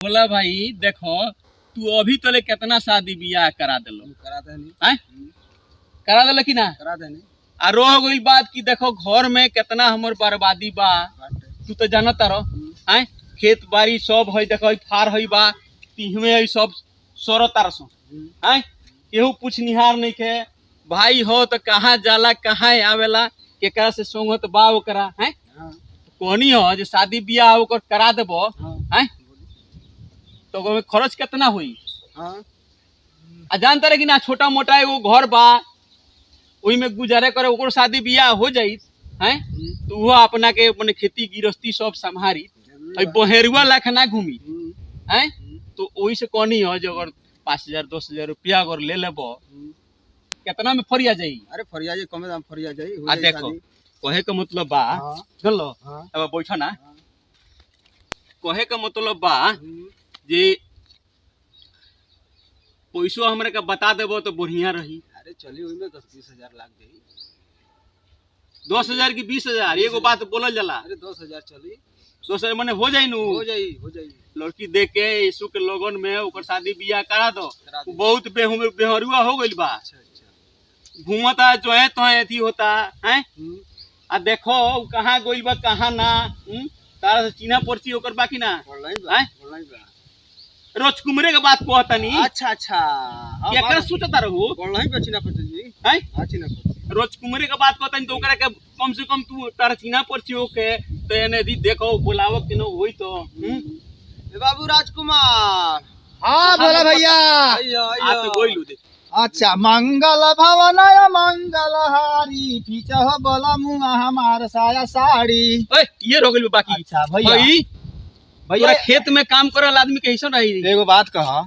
बोला भाई देखो तू अभी तले कितना शादी बियाह करा दिलो करा दिल कि ना करा देनी आ रह गई बात की देखो घर में कितना हमर बर्बादी बा तू तो जानत रहो हैं खेत बाड़ी सब है देखो फार है बा तिहवे है सब सोरो तारसो हैं केहू पूछनिहार नहीं के भाई हो तो कहाँ जाला कहाँ आवेला केकरा से सोंगत बा ओकरा हैं कहनी हो जे शादी बियाह ओकर करा देबो हैं तो ओमे खर्च कितना हुई आ जानता रहे कि ना छोटा मोटा एगो घर बा ओही में गुजारे करे ओकर शादी बियाह हो जाई हैं तो वो अपना के अपने खेती गृहस्थी सब संभारी बहेरुआ लाख ना घूमी हैं तो वही से कहनी हो जो अगर 5,000 10,000 रुपया अगर ले लेबो कितना में फरिया जाई। अरे फरिया जाई कमे दाम फरिया जाई आ देखो कहे का मतलब बा सुन लो अब बैठो ना कहे का मतलब बा जे पैसो हमरा के बता देबो तो बढ़िया रही। अरे चली ओई में 10-20 हजार लाग जाई 10,000 की 20,000 एगो बात बोलल जाला। अरे 10,000 चली 10,000 मने हो जाई नु हो जाई लड़की देख के यीशु के लोगन में ओकर शादी बियाह करा दो बहुत बेहरुआ हो गइल बा। अच्छा घूमता जो है तो एथी होता हैं आ देखो कहाँ गइल बा कहाँ ना तारा से चीना पर्ची ओकर बाकी ना ऑनलाइन बा रोज कुमरे के बात कहतनी। अच्छा केकरा सोचता रहू ऑनलाइन पे चीना पर्ची जी हैं हां चीना पर्ची रोज कुमरे के बात कहतनी तो ओकरा के कम से कम तू तारा चीना पर्ची ओके तो एने दी देखो बुलावो कि न होई तो ए बाबू राजकुमार हाँ बोला भैया आ तो गोइलू दे अच्छा मंगल भवनय मंगल हारी पीछा हो बोला मुँह हमार साया साड़ी। ओए ये रो गइल बाकी। अच्छा भैया भैया खेत में काम करे वाला आदमी के ऐसा रही। एगो बात कहा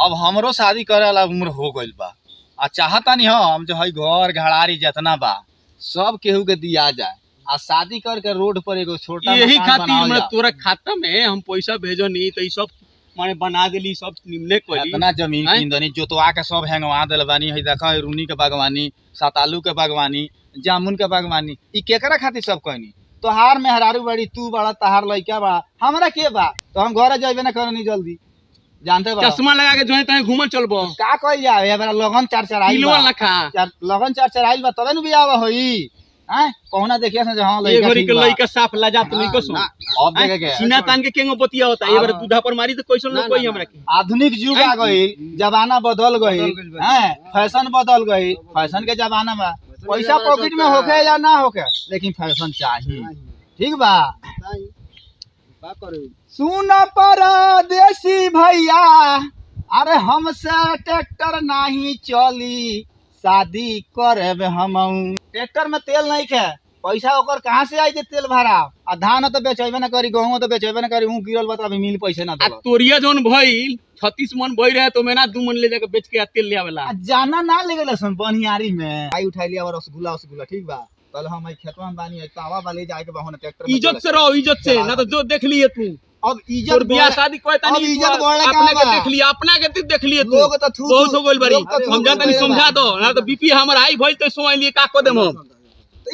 अब हमरो शादी करे वाला उम्र हो गइल बा आ चाहता नहीं हम जो है घर घड़ारी जितना बा सब केहू के दिया जाए आ शादी करके रोड पर एगो छोटा यही खातिर मैं तोरा खाता में हम पैसा भेजो नहीं तो सब माने बना देली सब निमने कोली इतना जमीन किन दनी जोतवा के सब हैंगवा देल बानी है देखा रूनी के बागवानी सतालू के बागवानी जामुन के बागवानी ई केकरा खातिर सब कहनी तोहार मेहरारू बड़ी तू बड़ा तहार लइका बड़ा हमरा के बा तो हम घर जाइबे ना करनी जल्दी जानते बा चश्मा लगा के जो है तहे घूमल चलबो का कइल जाए ए बड़ा लगन चार चढ़ाई किलो लखा लगन चार चढ़ाई बा तबे न बियाह होई हैं कहूना देखिया से हां ये घरी के लइका साफ लजा तुम को सुन अब देखे के सीना तान के केंगो बतिया होता ये बार दूधा पर मारी तो कैसन लोग कोई हमरा के आधुनिक युग आ गई जमाना बदल गई हैं फैशन बदल गई फैशन के जमाना में पैसा पॉकेट में होके या ना होके लेकिन फैशन चाहिए ठीक बा सुन परदेसी भैया अरे हमसे ट्रैक्टर नहीं चली शादी करे हम ट्रैक्टर में तेल नहीं खे पैसा ओकर कहाँ से आई जे तेल भरा आ धान तो बेचेबे ना करी गेहूं तो बेचेबे ना करी गिरल बता अभी मिल पैसे ना देला तोरिया जोन भइल 36 मन भई रहे तो मैं ना 2 मन ले जाके बेच के तेल ले आवेला जाना ना ले गेल सन बनियारी में आई उठाई लिया और रसगुल्ला ठीक बा कल हम खेतवा में बानी तावा वाले जाके बहन ट्रैक्टर में इज्जत से रहो इज्जत से ना तो जो देख लिए तू अब इज्जत बियाह शादी कोई तनी इज्जत बोले अपने के देख लिया अपना के देख लिए तू लोग तो थू बहुत हो गइल बड़ी हम जाता नहीं समझा दो ना तो बीपी हमर हाई भइल तो सोई लिए का को देम हम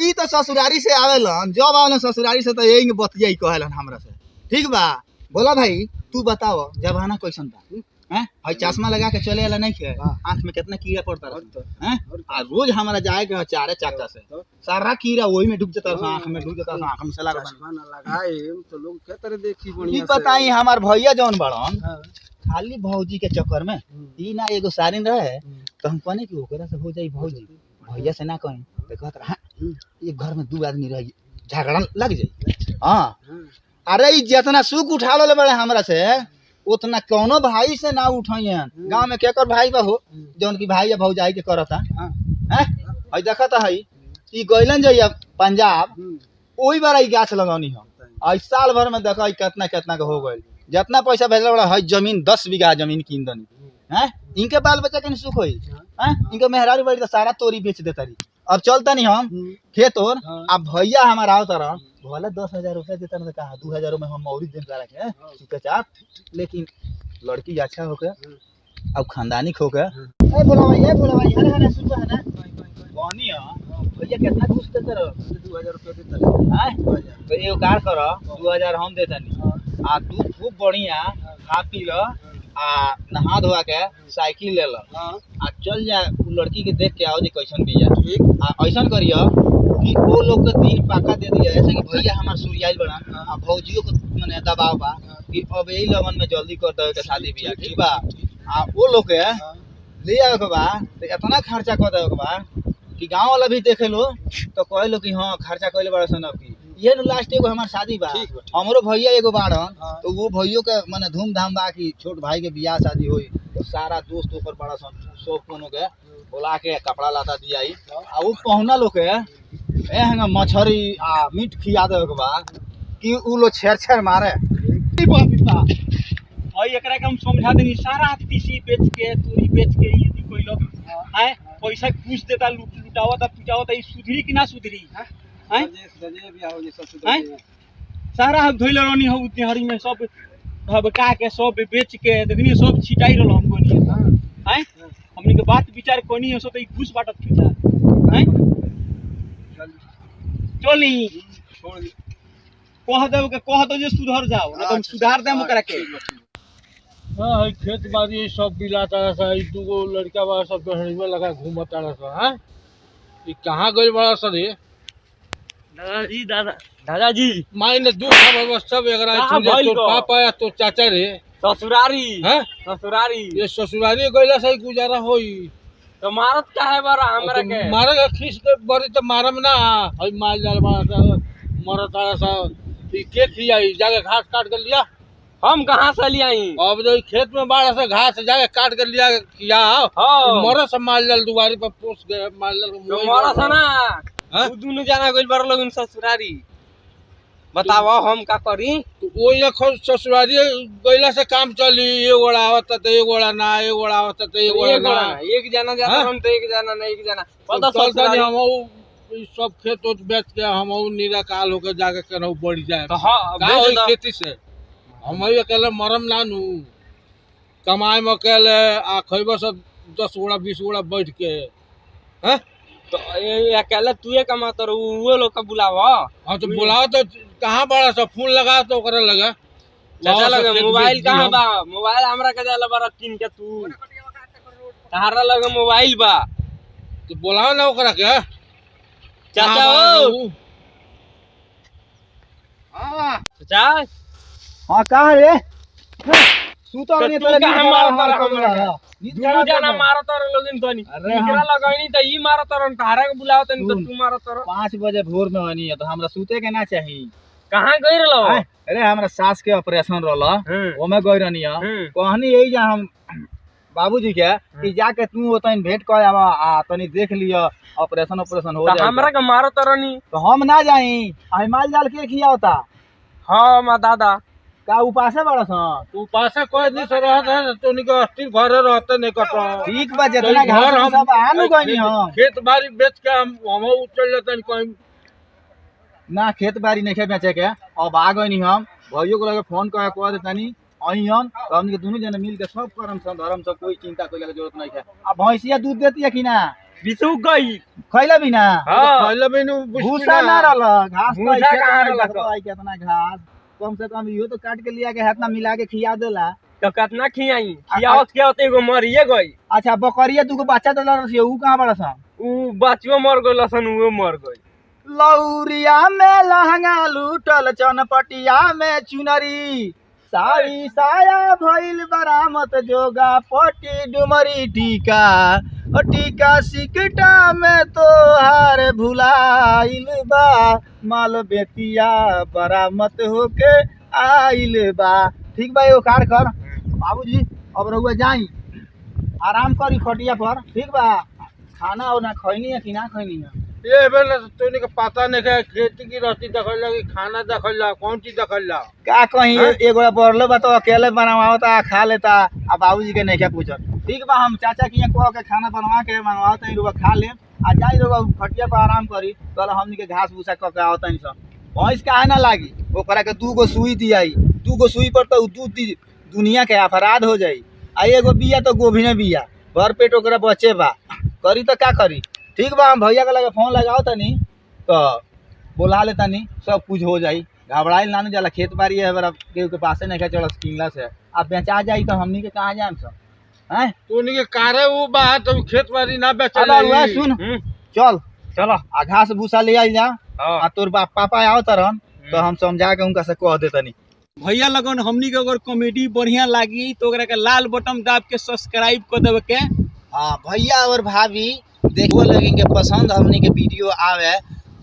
ई तो ससुरारी से आवेलन जब आवेलन ससुरारी से तो यही बतियाई कहलन हमरा से ठीक बा। बोला भाई तू बताओ जमाना कैसन बा हैं भाई चश्मा लगा के चले वाला नहीं है आंख में कितना कीड़ा पड़ता रहता हैं आ रोज हमारा जाए के चारे चाका से सारा कीड़ा वही में डूब जाता है आंख में डूब जाता है आंख में से लगाए तो लोग के तरह देखी बढ़िया से बताई हमार भैया जौन बड़न खाली भौजी के चक्कर में ई ना एगो सारिन रहे तो हम कहने कि ओकरा से हो जाई भौजी भैया से ना कहीं तो कहत रहा एक घर में 2 आदमी रह झगड़ा लग जाई हां अरे ई जितना सुख उठा ले बड़े हमरा से उतना कोनो भाई से ना उठाइए गांव में केकर भाई बा हो जौन की भाई या भौजाई के करता हैं हई देखता है ई गइलन जइया पंजाब ओही बार ई गाछ लगानी हो आई साल भर में देखा कितना कितना के हो गइल जितना पैसा भेजला बड़ा हई जमीन 10 बीघा जमीन कीन दनी हैं इनके बाल बच्चा के सुख होई हैं इनके मेहरारू बड़ी तो सारा तोरी बेच देता रही अब चलता नहीं हम खेत और अब भैया हमारा आओ तरह भले 10,000 रुपया देता ना कहा 2,000 में हम मौरी दिन करा के ठीक है चाप लेकिन लड़की अच्छा हो गया अब खानदानी खो गया ए बोला भाई अरे हने सुन है ना कहानी है भैया कितना घूस देते रहो 2,000 रुपया देता है तो एगो कार करो 2,000 हम देता नहीं आ तू खूब बढ़िया खा पी ल आ नहा धोआ के साइकिल ले ल हाँ आ चल जा उ लड़की के देख के आओ जे कैसन बिया ठीक आ ऐसन करियो कि वो लोग के दिन पाका दे दिया ऐसे कि भैया हमार सूर्याइल बड़ा आ भौजियो को मने दबाव बा कि अब यही लगन में जल्दी कर दे के शादी बियाह ठीक बा आ वो लोग के ले आवे के बा तो इतना खर्चा कर देवे के बा कि गांव वाला भी देखे लो तो कहे लो कि हाँ खर्चा कइले बड़ा सन अब की ये न लास्ट एगो हमार शादी बा ठीक बा, ठीक। हमरो भैया एगो बाड़न हाँ। तो वो भैयो के मने धूमधाम बा कि छोट भाई के बियाह शादी होई तो सारा दोस्त ओकर बड़ा सन सब कोनो के बोला के कपड़ा लाता दियाई आ उ पहुना लोग के ए हंगा मछरी आ मीट खिया देवे के बा कि उ लो छेड़ मारे ई बात और एकरा के हम समझा देनी सारा तीसी बेच के तूरी बेच के ये दी कोई लोग हैं पैसा घूस देता लुटावता पिटावता ई सुधरी कि ना सुधरी हैं सजे भी आओ ये सब हैं? सारा हम धोइल रहनी हो उतने हरी में सब भबका के सब बेच के देखनी सब छिटाई रहल हमको नहीं हैं हमनी के बात विचार कोनी हो सो तो ई घूस बाटत फिरता हैं चली छोड़ दी कह दो जे सुधर जाओ ना तो हम सुधार देम ओकरा के हाँ खेत बाड़ी सब बिलाता सा ई दूगो लड़का बा सब डहरी में लगा घूमता रहा हाँ ई कहाँ गइल बड़ा सा रे दादाजी मायने दुख खबर सब एकरा कहाँ चीज भइल तो गो? पापा या तो चाचा रे ससुरारी हैं ससुरारी ये ससुरारी गइला से ही गुजारा होई तो मारत काहे बारा हमरा के मारे का खींच के बड़ी तो मारम ना हई माल जाल बड़ा सा मरता सा ई के खियाई जाके घास काट के लिया हम कहाँ से लियाई अब जो खेत में बाड़ा से घास जाके काट के लिया किया हाँ मरा से माल जाल दुआरी पर पोस गए माल जाल को तो मुँह मारा में- सा ना हाँ? तू दोनों जाना गइल बार लोगन ससुरारी बताओ हम का करी तो वो ये खुद ससुरारी गइला से काम चली ये गोड़ा आवता तो ये गोड़ा ना ये गोड़ा आवता तो ये गोड़ा ना एक जना जाता हाँ? हम तो एक जना ना एक जना तो पता चलता ससुरारी नहीं हम ई सब खेत उत बेच के हम नीरा काल होके जाके केनहू बढ़ जाए तो हाँ का बेच होई दो। खेती से हम अकेले मरम नानू कमाए में अकेले आ खइबो सब 10 गोड़ा 20 गोड़ा बैठ के हैं तो ये अकेले तू ये कमाता रहो वो लोग का बुलावा हाँ तो बुलाओ तो कहाँ बड़ा सा फोन लगा तो ओकरा लगा चाचा लाओ लगे सब मोबाइल खेत कहाँ बेच बा मोबाइल हमरा के जाला बारा किन के तू तारा लगे मोबाइल बा तो बुलाओ ना ओकरा के चाचा कहाँ बड़ा ओ उ? चाचा हां का रे सुतो तो नहीं तू तोरे कहाँ मारत रहा हमरा नींद दोनों जना मारत रहो लोगिन तनी अरे हम- एकरा लगाई त ई मारत रहो तारा के बुलावत नहीं तो सुन। तू मारत रहो 5 बजे भोर में हनी है तो हमरा सूते के ना चाहिए कहां गई रहो अरे हमरा सास के ऑपरेशन रहला हम्म ओमे गई रहनी है हम्म कहनी यही जा हम बाबूजी के कि जाके तू ओतन भेंट कर आवा आ तनी देख लियो ऑपरेशन हो तो जाए हमरा के मारत रहनी तो हम ना जाई आ माल जाल के खिया होता हां मा दादा का उपासे बड़ा सन तू पासे कोई दिन से रहत है तो निको अस्थिर घरे रहते नहीं कटो ठीक बा जितना तो घास घर हम सब आलू गनी हम खेत बाड़ी बेच के हम चल जाते कहीं ना खेत बाड़ी नहीं बेचे के अब आ गनी हम भैयो को लगे फोन कर कह देतानी अइहन तो हमनी के दोनों जने मिल के सब करम सब धर्म सब कोई चिंता कोई के जरूरत नहीं है अब भैंसिया दूध देती है कि ना बिसु गई खैला भी ना हां पहले बिनु भूसा ना रहल घास तो भूसा ऐसे कहाँ तो रहल? आई कितना घास कम से कम इहो तो काट के लिया के हाथ ना मिला के खिया देला तो कितना खियाई खियावत के होते एगो मरिए गई अच्छा बकरिया दूगो बच्चा देला रही ऊ कहां बड़ा सा उ बचवा मर गइल सन वो मर गई लौरिया में लहंगा लूटल चनपटिया में चुनरी साड़ी साया भइल बरामत जोगा पटी डुमरी टीका ओ टीका सिकटा में तोहार भुलाइल बा माल बेतिया बरामत होके आइल बा ठीक बा एगो कार कर बाबूजी अब रहुआ जाई आराम करी खटिया पर ठीक बा खाना और ना खैनी है कि ना खैनी है ये बेला तो निको पता नहीं है खेती की रहती देखल जा कि खाना देखल जा कौन चीज देखल जा का कहीं हाँ? एगो बढ़लो बा तो अकेले बनावाता खा लेता आ बाबूजी के नहीं क्या पूछत ठीक बा हम चाचा के यहाँ कह के खाना बनवा के मंगवाता ही रुआ खा ले आ जाई रुआ खटिया पर आराम करी तो हमनी के घास भूसा क के आवता ही सब भैंस काहे ना लागी ओकरा के 2 गो सुई दियाई 2 गो सुई पर तो दूध दुनिया के अपराध हो जाई आ एगो बिया तो गोभी ने बिया भर पेट ओकरा बचे बा करी तो का करी ठीक बा हम भैया के लगे फोन लगाओ तनी तो बुला ले तनी सब कुछ हो जाई घबराइल नानू जाला खेत बाड़ी है बरा केहू के पासे नहीं चल किनला से अब बेचा जाई तो हमनी के कहां जाम सब हैं तू के कारे वो बा तब खेत बाड़ी ना बेचल अब हुआ सुन चल चलो आ घास भूसा ले आई जा हाँ आ तोर बाप पापा आओ तरन तो हम समझा के उनका से कह देतनी भैया लगन हमनी के अगर कॉमेडी बढ़िया लागी तो ओकरा के लाल बटन दाब के सब्सक्राइब कर देवे के। हाँ भैया और भाभी देखो लगी के पसंद हमनी के वीडियो आवे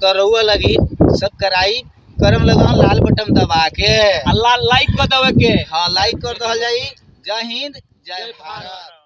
तो रहुआ लगी सब्सक्राइब करम लगा लाल बटन दबा के अल्लाह लाइक कर देवे के। हाँ लाइक कर दहल जाई। जय हिंद जय भारत।